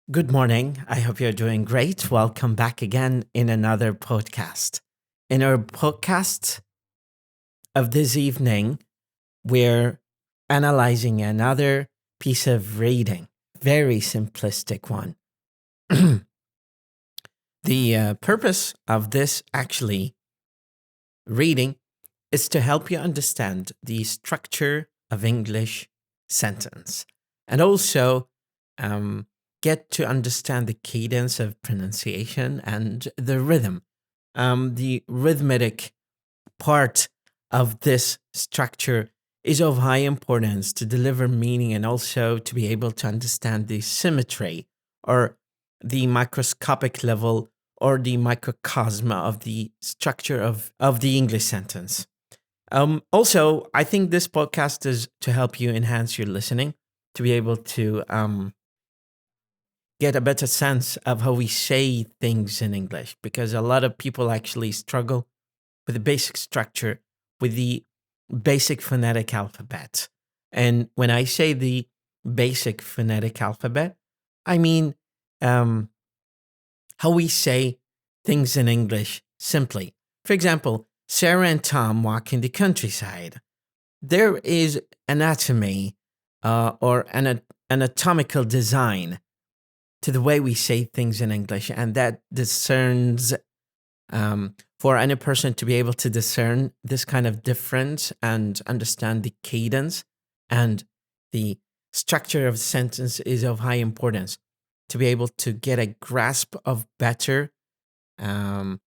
Good morning. I hope you're doing great. Welcome back again in another podcast. In our podcast of this evening, we're analyzing another piece of reading, very simplistic one. The purpose of this reading is to help you understand the structure of English sentence and also get to understand the cadence of pronunciation and the rhythm. The rhythmic part of this structure is of high importance to deliver meaning and also to be able to understand the symmetry or the microscopic level or the microcosm of the structure of the English sentence. Also, I think this podcast is to help you enhance your listening, to be able to get a better sense of how we say things in English, because a lot of people actually struggle with the basic structure, with the basic phonetic alphabet. And when I say the basic phonetic alphabet, I mean how we say things in English simply. For example, Sarah and Tom walk in the countryside. There is anatomy or an anatomical design to the way we say things in English, and that discerns for any person to be able to discern this kind of difference and understand the cadence and the structure of the sentence is of high importance to be able to get a grasp of better and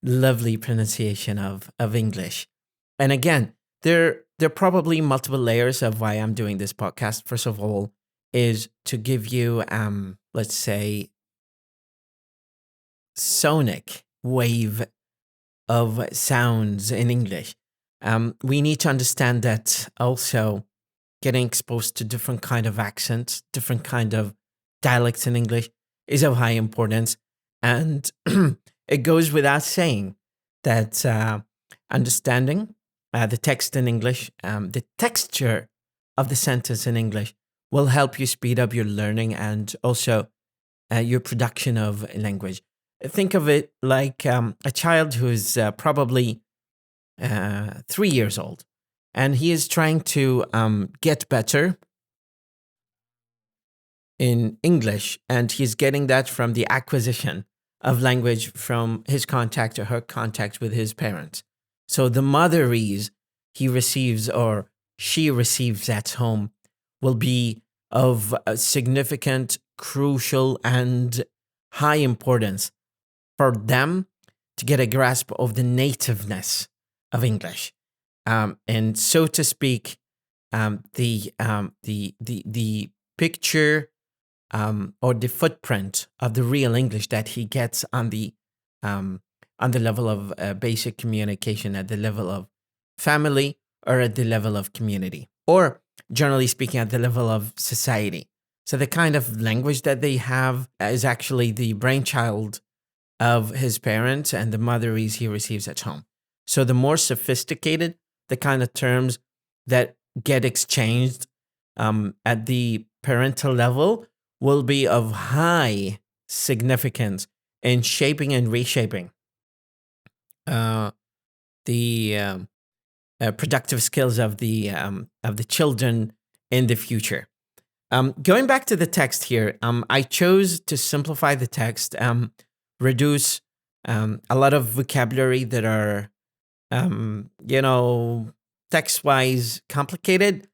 lovely pronunciation of English. And again, there are probably multiple layers of why I'm doing this podcast. First of all, is to give you, let's say, sonic wave of sounds in English. We need to understand that also getting exposed to different kind of accents, different kind of dialects in English is of high importance. And it goes without saying that understanding the text in English, the texture of the sentence in English will help you speed up your learning and also your production of language. Think of it like a child who is probably 3 years old, and he is trying to get better in English, and he's getting that from the acquisition of language from his contact or her contact with his parents. So the motherese he receives or she receives at home will be of a significant, crucial, and high importance for them to get a grasp of the nativeness of English. And so to speak, the picture or the footprint of the real English that he gets on the level of basic communication, at the level of family, or at the level of community, or generally speaking, at the level of society. So the kind of language that they have is actually the brainchild of his parents and the motherese he receives at home. So the more sophisticated the kind of terms that get exchanged at the parental level will be of high significance in shaping and reshaping the productive skills of the children in the future. Going back to the text here, I chose to simplify the text, reduce a lot of vocabulary that are, text-wise complicated,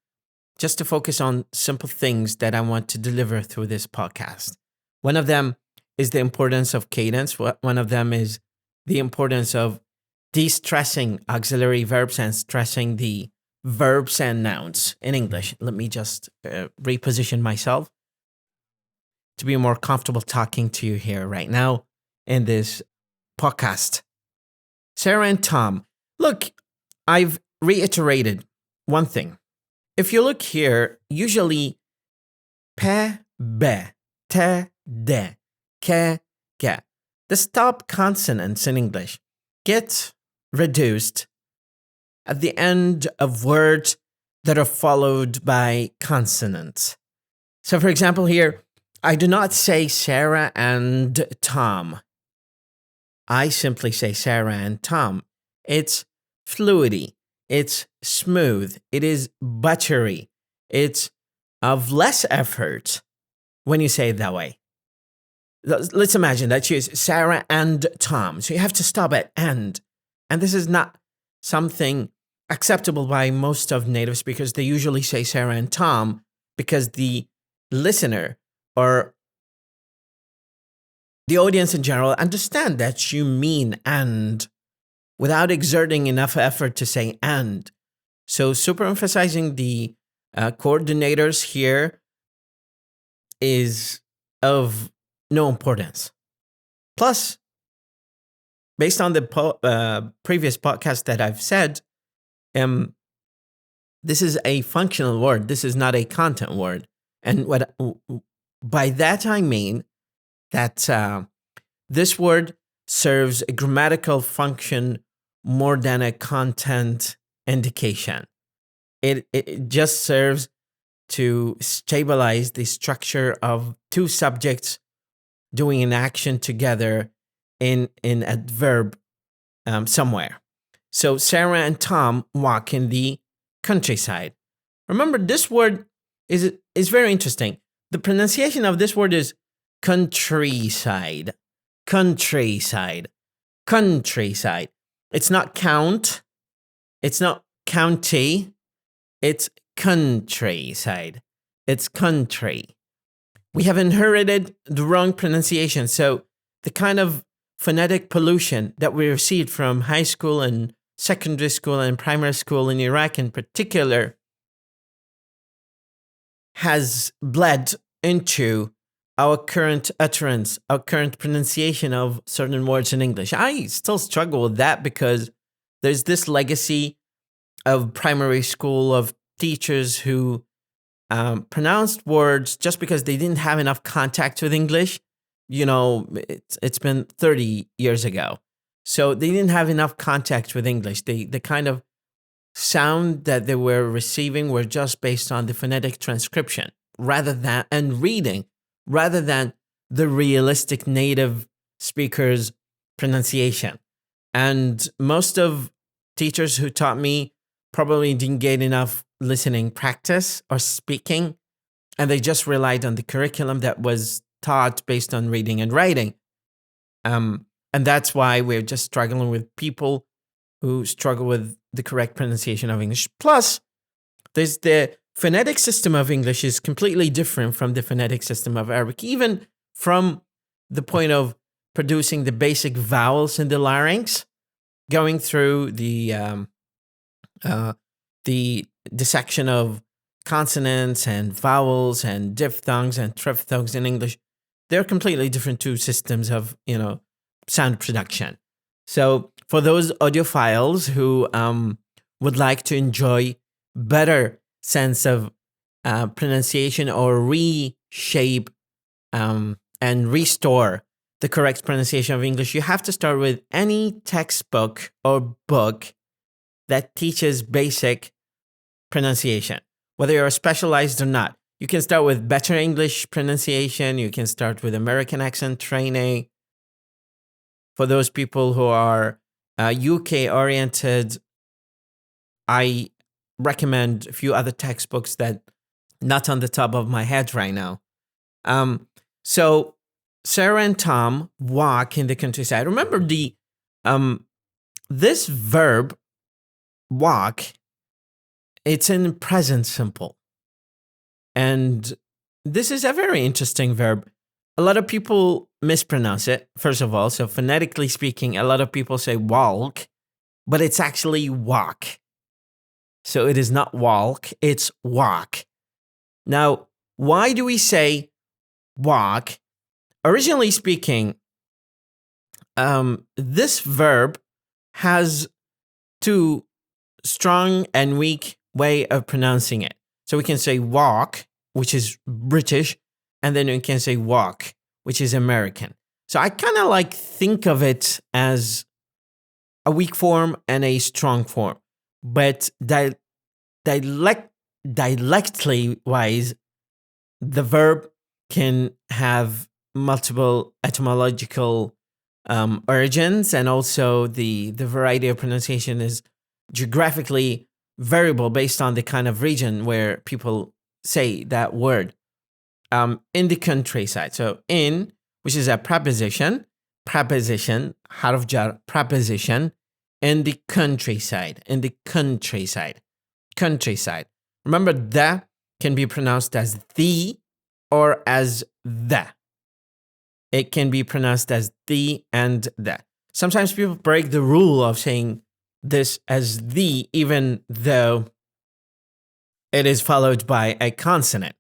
just to focus on simple things that I want to deliver through this podcast. One of them is the importance of cadence. One of them is the importance of de-stressing auxiliary verbs and stressing the verbs and nouns in English. Let me just reposition myself to be more comfortable talking to you here right now in this podcast. Sarah and Tom, look, I've reiterated one thing. If you look here, usually pe, be, te, de, ke, ge, the stop consonants in English get reduced at the end of words that are followed by consonants. So for example here, I do not say Sarah and Tom. I simply say Sarah and Tom. It's fluidy. It's smooth. It is buttery. It's of less effort when you say it that way. Let's imagine that you use Sarah and Tom. So you have to stop at and. And this is not something acceptable by most of native speakers. They usually say Sarah and Tom because the listener or the audience in general understand that you mean and without exerting enough effort to say and. So super emphasizing the coordinators here is of no importance. Plus, based on the previous podcast that I've said, this is a functional word. This is not a content word. And what by that I mean that this word serves a grammatical function more than a content indication. It just serves to stabilize the structure of two subjects doing an action together in a verb somewhere. So Sarah and Tom walk in the countryside. Remember, this word is very interesting. The pronunciation of this word is countryside. Countryside. Countryside. It's not count. It's not county. It's countryside. It's country. We have inherited the wrong pronunciation. So the kind of phonetic pollution that we received from high school and secondary school and primary school in Iraq in particular has bled into our current utterance, our current pronunciation of certain words in English. I still struggle with that because there's this legacy of primary school of teachers who pronounced words just because they didn't have enough contact with English. You know, it's been 30 years ago. So they didn't have enough contact with English. The kind of sound that they were receiving were just based on the phonetic transcription and reading, rather than the realistic native speaker's pronunciation. And most of teachers who taught me probably didn't get enough listening practice or speaking, and they just relied on the curriculum that was taught based on reading and writing. And that's why we're just struggling with people who struggle with the correct pronunciation of English. Plus, there's the phonetic system of English is completely different from the phonetic system of Arabic, even from the point of producing the basic vowels in the larynx, going through the dissection of consonants and vowels and diphthongs and triphthongs in English. They're completely different two systems of, sound production. So for those audiophiles who would like to enjoy better sense of pronunciation or reshape and restore the correct pronunciation of English, you have to start with any textbook or book that teaches basic pronunciation, whether you're specialized or not. You can start with better English pronunciation. You can start with American accent training. For those people who are UK oriented, I recommend a few other textbooks that not on the top of my head right now. So Sarah and Tom walk in the countryside. Remember this verb walk, it's in present simple. And this is a very interesting verb. A lot of people mispronounce it, first of all. So phonetically speaking, a lot of people say walk, but it's actually walk. So it is not walk, it's walk. Now, why do we say walk? Originally speaking, this verb has two strong and weak way of pronouncing it. So we can say walk, which is British, and then we can say walk, which is American. So I kind of think of it as a weak form and a strong form. But dialectically wise, the verb can have multiple etymological origins, and also the variety of pronunciation is geographically variable based on the kind of region where people say that word. In the countryside, so in, which is a preposition, harf jar, preposition, in the countryside, countryside. Remember, the can be pronounced as the or as the. It can be pronounced as the and the. Sometimes people break the rule of saying this as the, even though it is followed by a consonant.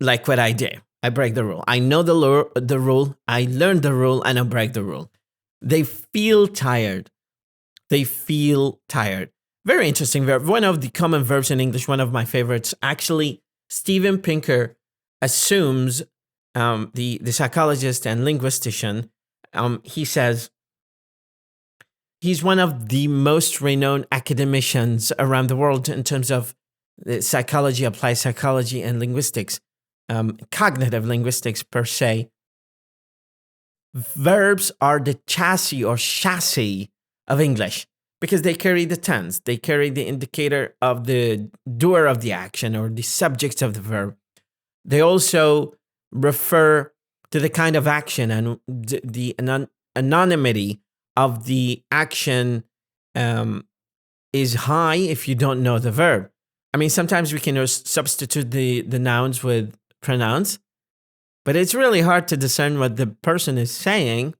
Like what I did. I break the rule. I know the rule. I learned the rule and I break the rule. They feel tired. Very interesting verb. One of the common verbs in English, one of my favorites. Actually, Steven Pinker assumes, the psychologist and linguistician, he says he's one of the most renowned academicians around the world in terms of psychology, applied psychology, and linguistics, cognitive linguistics per se. Verbs are the chassis of English because they carry the tense, they carry the indicator of the doer of the action or the subject of the verb. They also refer to the kind of action, and the anonymity of the action is high if you don't know the verb. I mean, sometimes we can substitute the nouns with pronouns, but it's really hard to discern what the person is saying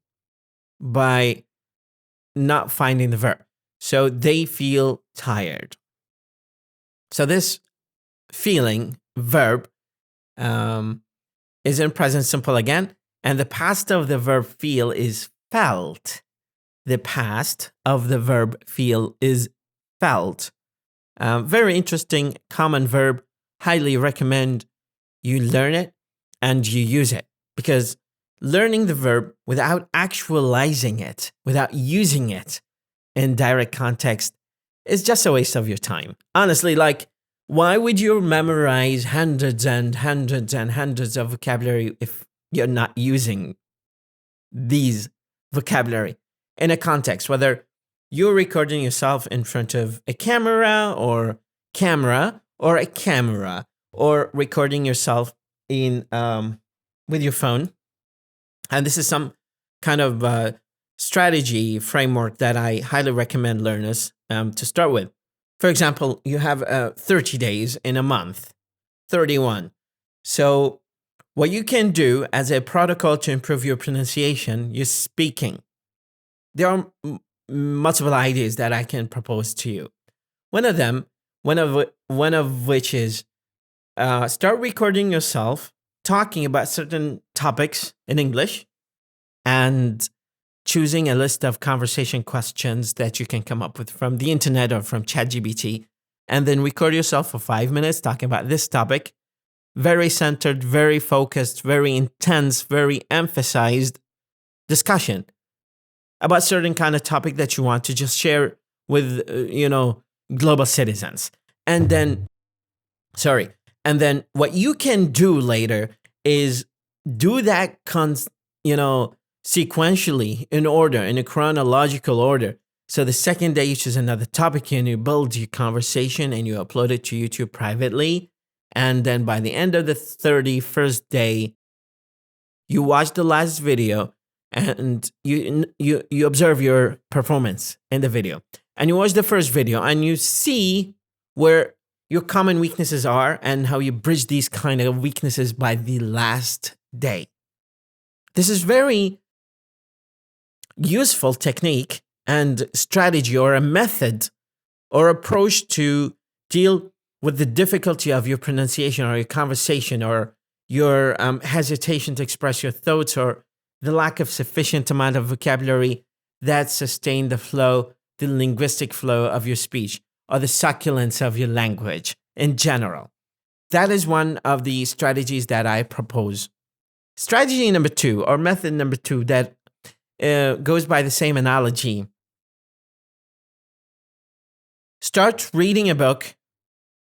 by not finding the verb. So they feel tired. So this feeling verb is in present simple again, and the past of the verb feel is felt. The past of the verb feel is felt. Very interesting, common verb. Highly recommend you learn it and you use it, because learning the verb without actualizing it, without using it in direct context, is just a waste of your time. Honestly, like, why would you memorize hundreds and hundreds and hundreds of vocabulary if you're not using these vocabulary in a context, whether you're recording yourself in front of a camera or a camera, or recording yourself in with your phone. And this is some kind of strategy framework that I highly recommend learners to start with. For example, you have 30 days in a month, 31. So what you can do as a protocol to improve your pronunciation, your speaking, there are multiple ideas that I can propose to you. One of which is start recording yourself talking about certain topics in English and choosing a list of conversation questions that you can come up with from the internet or from ChatGPT, and then record yourself for 5 minutes talking about this topic. Very centered, very focused, very intense, very emphasized discussion about certain kind of topic that you want to just share with, global citizens. And then what you can do later is do that sequentially, in order, in a chronological order. So the second day you choose another topic and you build your conversation and you upload it to YouTube privately. And then by the end of the 31st day, you watch the last video and you observe your performance in the video. And you watch the first video and you see where your common weaknesses are and how you bridge these kind of weaknesses by the last day. This is very useful technique and strategy, or a method or approach to deal with the difficulty of your pronunciation or your conversation, or your hesitation to express your thoughts, or the lack of sufficient amount of vocabulary that sustain the flow, the linguistic flow of your speech, or the succulence of your language in general. That is one of the strategies that I propose. Strategy number 2, or method number 2, that goes by the same analogy. Start reading a book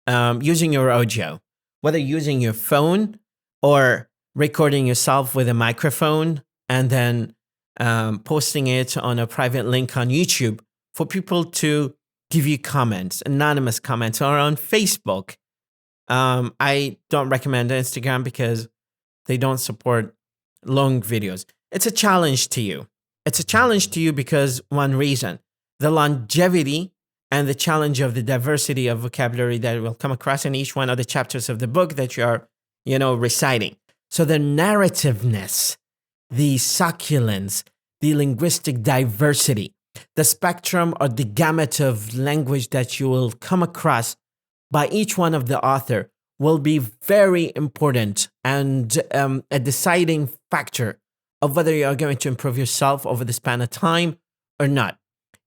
using your audio, whether using your phone or recording yourself with a microphone and then posting it on a private link on YouTube for people to give you comments, anonymous comments, or on Facebook. I don't recommend Instagram because they don't support long videos. It's a challenge to you. It's a challenge to you because one reason, the longevity and the challenge of the diversity of vocabulary that will come across in each one of the chapters of the book that you are, reciting. So the narrativeness, the succulence, the linguistic diversity, the spectrum or the gamut of language that you will come across by each one of the author will be very important and a deciding factor of whether you are going to improve yourself over the span of time or not.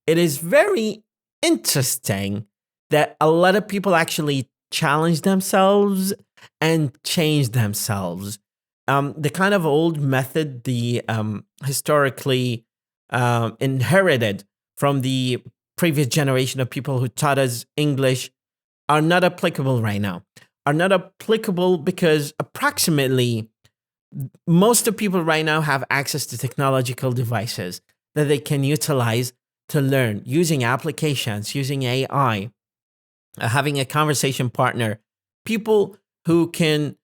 It is very interesting that a lot of people actually challenge themselves and change themselves. The kind of old method, the historically inherited from the previous generation of people who taught us English are not applicable right now. Are not applicable because approximately most of people right now have access to technological devices that they can utilize to learn using applications, using AI, having a conversation partner, people who can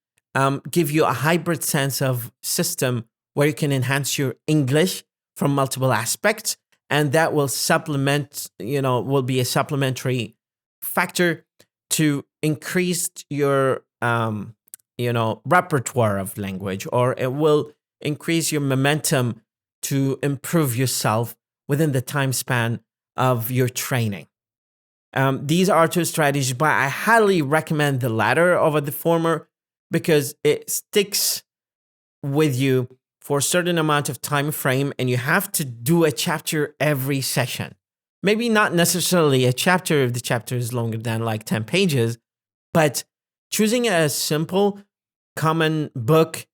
give you a hybrid sense of system where you can enhance your English from multiple aspects. And that will supplement, will be a supplementary factor to increase your, repertoire of language, or it will increase your momentum to improve yourself within the time span of your training. These are two strategies, but I highly recommend the latter over the former because it sticks with you for a certain amount of time frame, and you have to do a chapter every session. Maybe not necessarily a chapter if the chapter is longer than like 10 pages, but choosing a simple, common book,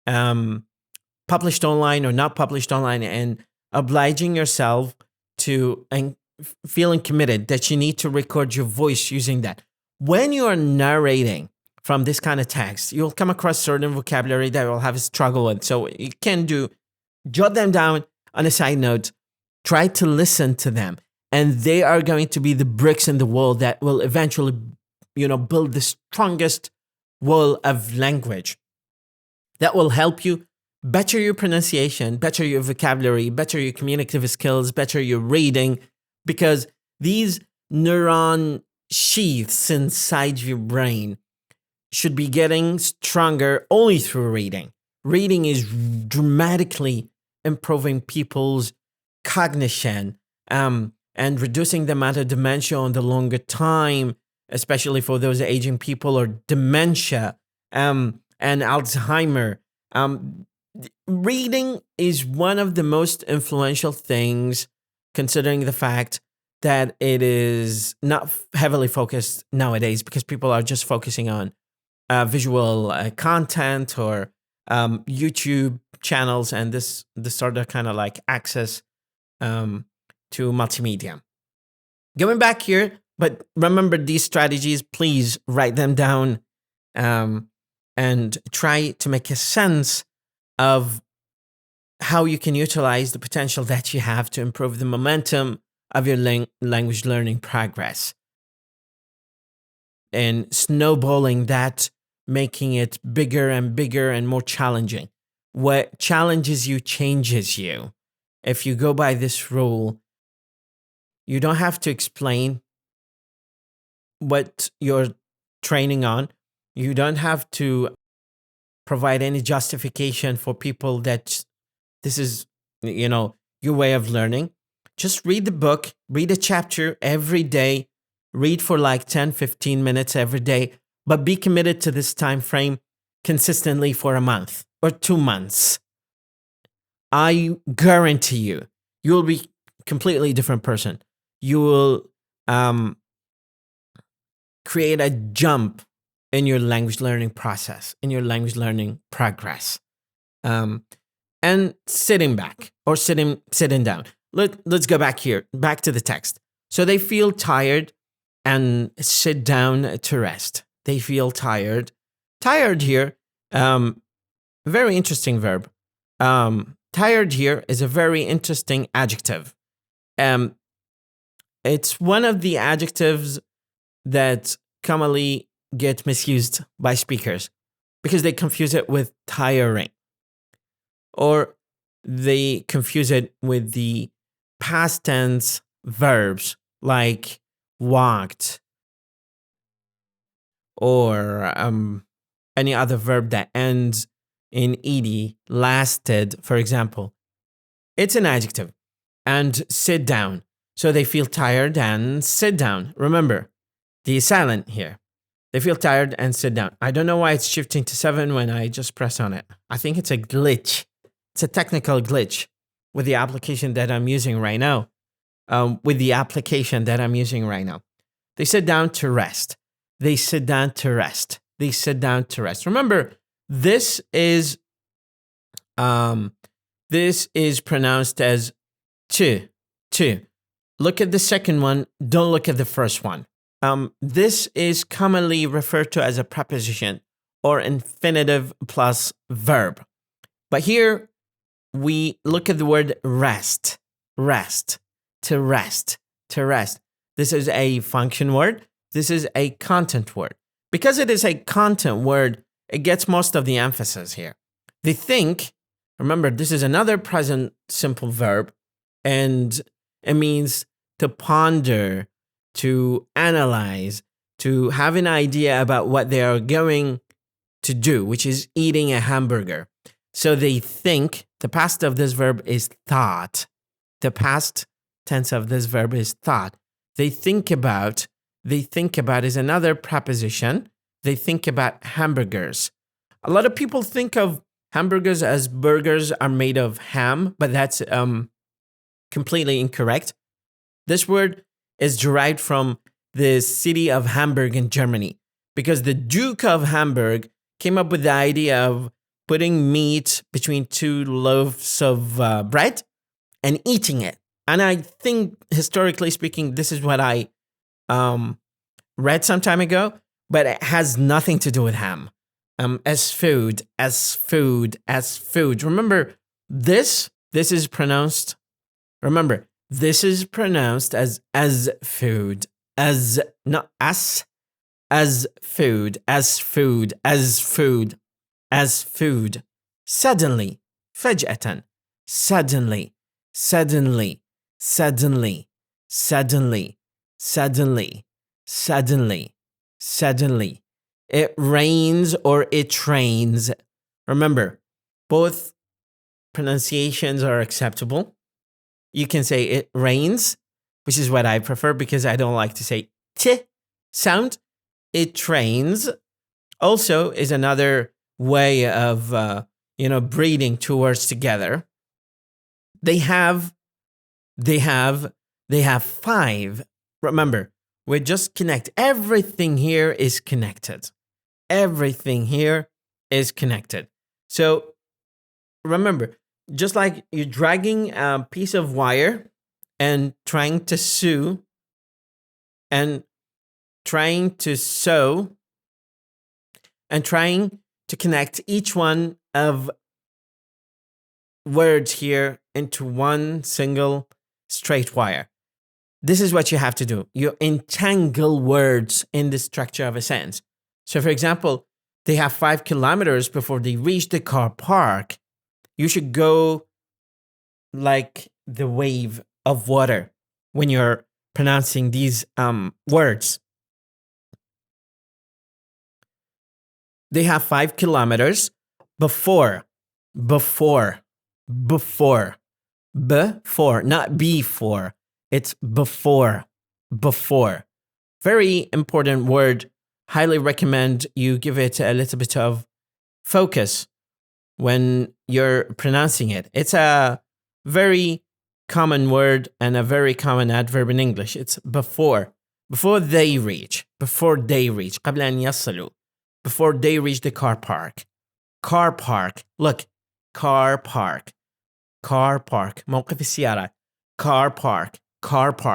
published online or not published online, and obliging yourself to and feeling committed that you need to record your voice using that. When you are narrating from this kind of text, you'll come across certain vocabulary that you'll have a struggle with. So you can jot them down on a side note, try to listen to them, and they are going to be the bricks in the wall that will eventually, build the strongest wall of language that will help you better your pronunciation, better your vocabulary, better your communicative skills, better your reading, because these neuron sheaths inside your brain should be getting stronger only through reading. Reading is dramatically improving people's cognition and reducing the amount of dementia on the longer time, especially for those aging people, or dementia and Alzheimer. Reading is one of the most influential things, considering the fact that it is not heavily focused nowadays because people are just focusing on visual content or YouTube channels and this sort of kind of like access to multimedia. Going back here, but remember these strategies, please write them down and try to make a sense of how you can utilize the potential that you have to improve the momentum of your language learning progress. And snowballing that, making it bigger and bigger and more challenging. What challenges you changes you. If you go by this rule, you don't have to explain what you're training on. You don't have to provide any justification for people that this is, your way of learning. Just read the book, read a chapter every day, read for like 10, 15 minutes every day, but be committed to this time frame consistently for a month or 2 months. I guarantee you will be a completely different person. You will create a jump in your language learning process, in your language learning progress. And sitting back or sitting down. Let's go back here, back to the text. So they feel tired and sit down to rest. They feel tired. Tired here very interesting verb. Tired here is a very interesting adjective. It's one of the adjectives that commonly get misused by speakers because they confuse it with tiring, or they confuse it with the past tense verbs like walked, or any other verb that ends in ed, lasted, for example. It's an adjective. And sit down. So they feel tired and sit down. Remember, the silent here. They feel tired and sit down. I don't know why it's shifting to 7 when I just press on it. I think it's a glitch. It's a technical glitch with the application that I'm using right now. They sit down to rest. They sit down to rest. They sit down to rest. Remember, this is pronounced as to. Look at the second one. Don't look at the first one. This is commonly referred to as a preposition or infinitive plus verb. But here we look at the word rest. Rest. To rest. To rest. This is a function word. This is a content word. Because it is a content word, it gets most of the emphasis here. They think, remember, this is another present simple verb, and it means to ponder, to analyze, to have an idea about what they are going to do, which is eating a hamburger. So they think, the past of this verb is thought. The past tense of this verb is thought. They think about is another preposition. They think about hamburgers. A lot of people think of hamburgers as burgers are made of ham, but that's completely incorrect. This word is derived from the city of Hamburg in Germany, because the Duke of Hamburg came up with the idea of putting meat between 2 loaves of bread and eating it. And I think, historically speaking, this is what I read some time ago, but it has nothing to do with ham. As food. Remember, this is pronounced. Remember, this is pronounced as food. As, not as food. As food. As food. As food. Suddenly. فجأة. Suddenly. Suddenly. Suddenly. Suddenly. Suddenly. Suddenly. Suddenly. It rains or it trains. Remember, both pronunciations are acceptable. You can say it rains, which is what I prefer because I don't like to say t sound. It trains also is another way of, breathing 2 words together. They have 5. Remember, we just connect. Everything here is connected. Everything here is connected. So remember, just like you're dragging a piece of wire and trying to sew and trying to connect each one of words here into one single straight wire. This is what you have to do. You entangle words in the structure of a sentence. So, for example, they have 5 kilometers before they reach the car park. You should go like the wave of water when you're pronouncing these words. They have 5 kilometers before, not before. It's before. Very important word. Highly recommend you give it a little bit of focus when you're pronouncing it. It's a very common word and a very common adverb in English. It's before. Before they reach. قبل أن يصلوا. Before they reach the car park. Car park. Look. Car park. موقف السيارة. Car park. Car.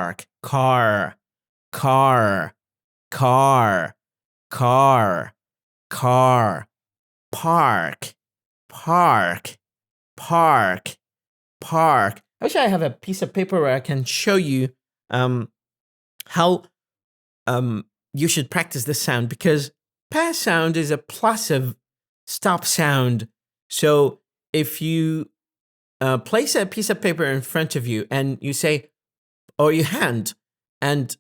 Park. park, park, park. I wish I have a piece of paper where I can show you how you should practice this sound, because pa sound is a plosive stop sound. So if you place a piece of paper in front of you and you say, or you hand, and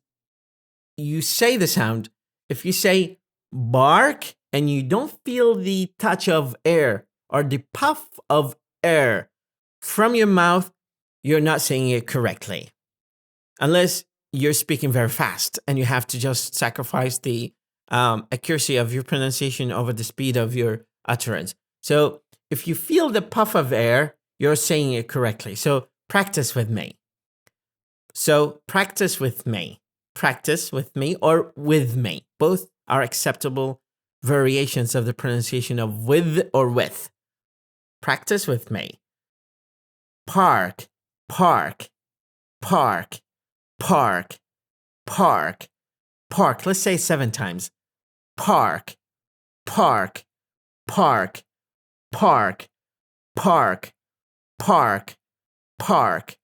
you say the sound, if you say bark and you don't feel the touch of air or the puff of air from your mouth, you're not saying it correctly. Unless you're speaking very fast and you have to just sacrifice the accuracy of your pronunciation over the speed of your utterance. So if you feel the puff of air, you're saying it correctly. So practice with me. So practice with me. Practice with me or with me. Both are acceptable variations of the pronunciation of with or with. Practice with me. Park, park, park, park, park, park. Let's say 7 times. Park, park, park, park, park, park, park,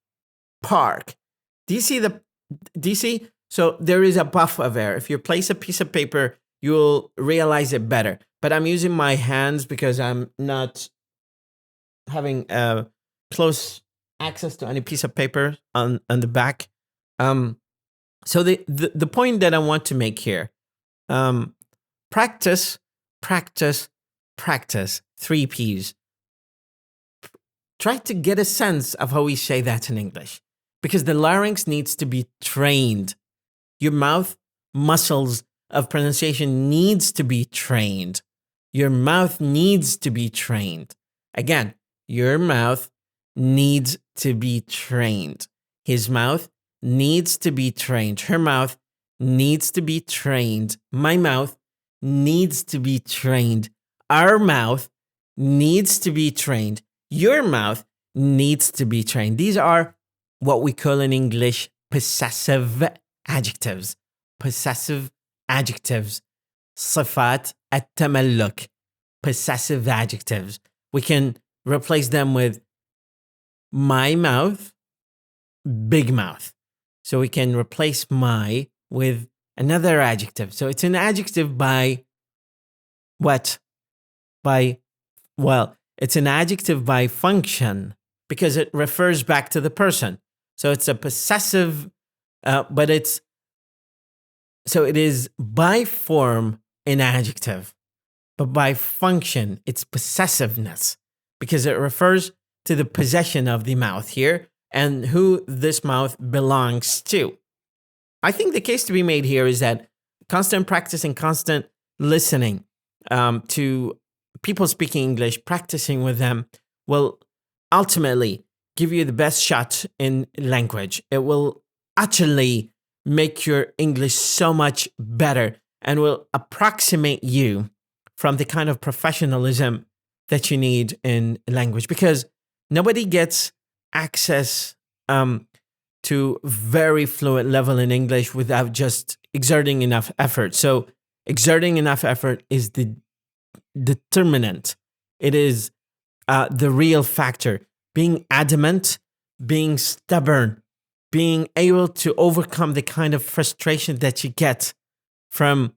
park. Do you see? So there is a puff of air. If you place a piece of paper, you'll realize it better. But I'm using my hands because I'm not having close access to any piece of paper on the back. So the point that I want to make here, practice, practice, practice. 3 P's. Try to get a sense of how we say that in English, because the larynx needs to be trained. Your mouth muscles of pronunciation needs to be trained. Your mouth needs to be trained. Again, your mouth needs to be trained. His mouth needs to be trained. Her mouth needs to be trained. My mouth needs to be trained. Our mouth needs to be trained. Your mouth needs to be trained. These are what we call in English possessive adjectives. Possessive adjectives. صفات التملك. Possessive adjectives. We can replace them with my mouth, big mouth. So we can replace my with another adjective. So it's an adjective by what? It's an adjective by function because it refers back to the person. So it's a possessive, but it is by form an adjective, but by function, it's possessiveness because it refers to the possession of the mouth here and who this mouth belongs to. I think the case to be made here is that constant practice and constant listening to people speaking English, practicing with them will ultimately give you the best shot in language. It will actually make your English so much better and will approximate you from the kind of professionalism that you need in language, because nobody gets access to very fluent level in English without just exerting enough effort. So exerting enough effort is the determinant. It is the real factor. Being adamant, being stubborn, being able to overcome the kind of frustration that you get from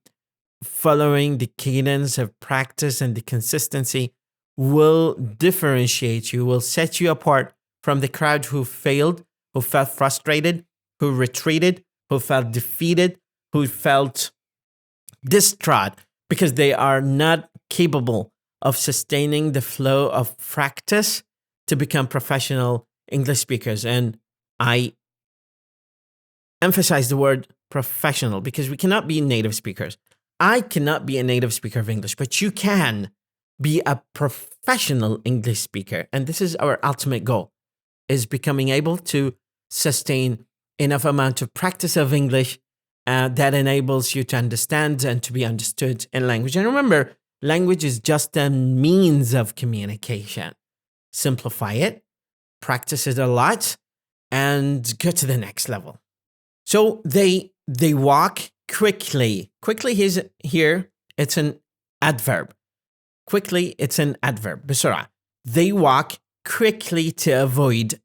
following the cadence of practice and the consistency will differentiate you, will set you apart from the crowd who failed, who felt frustrated, who retreated, who felt defeated, who felt distraught because they are not capable of sustaining the flow of practice to become professional English speakers. And I emphasize the word professional because we cannot be native speakers. I cannot be a native speaker of English, but you can be a professional English speaker. And this is our ultimate goal, is becoming able to sustain enough amount of practice of English that enables you to understand and to be understood in language. And remember, language is just a means of communication. Simplify it, practice it a lot, and go to the next level. So they walk quickly. Quickly is here, it's an adverb. Quickly, it's an adverb. بسرعة. They walk quickly to avoid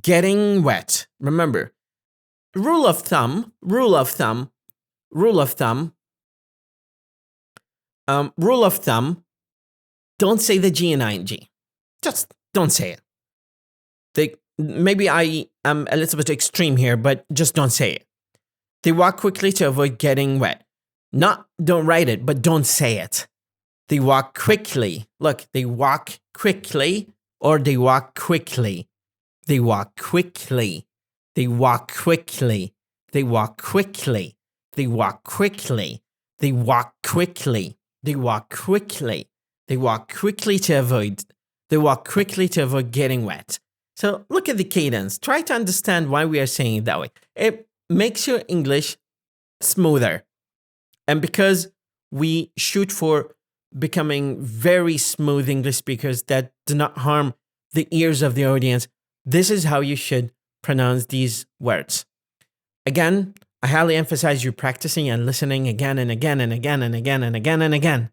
getting wet. Remember, rule of thumb, don't say the G and ing. Just don't say it. Maybe I am a little bit extreme here, but just don't say it. They walk quickly to avoid getting wet. Not don't write it, but don't say it. They walk quickly. Look, they walk quickly or they walk quickly. They walk quickly. They walk quickly. They walk quickly. They walk quickly. They walk quickly. They walk quickly. They walk quickly to avoid. They walk quickly to avoid getting wet. So look at the cadence. Try to understand why we are saying it that way. It makes your English smoother. And because we shoot for becoming very smooth English speakers that do not harm the ears of the audience, this is how you should pronounce these words. Again, I highly emphasize you practicing and listening again and again and again and again and again and again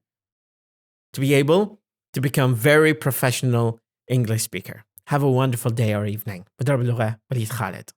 to be able to become very professional English speaker. Have a wonderful day or evening. بضرب اللغة وليد خالد.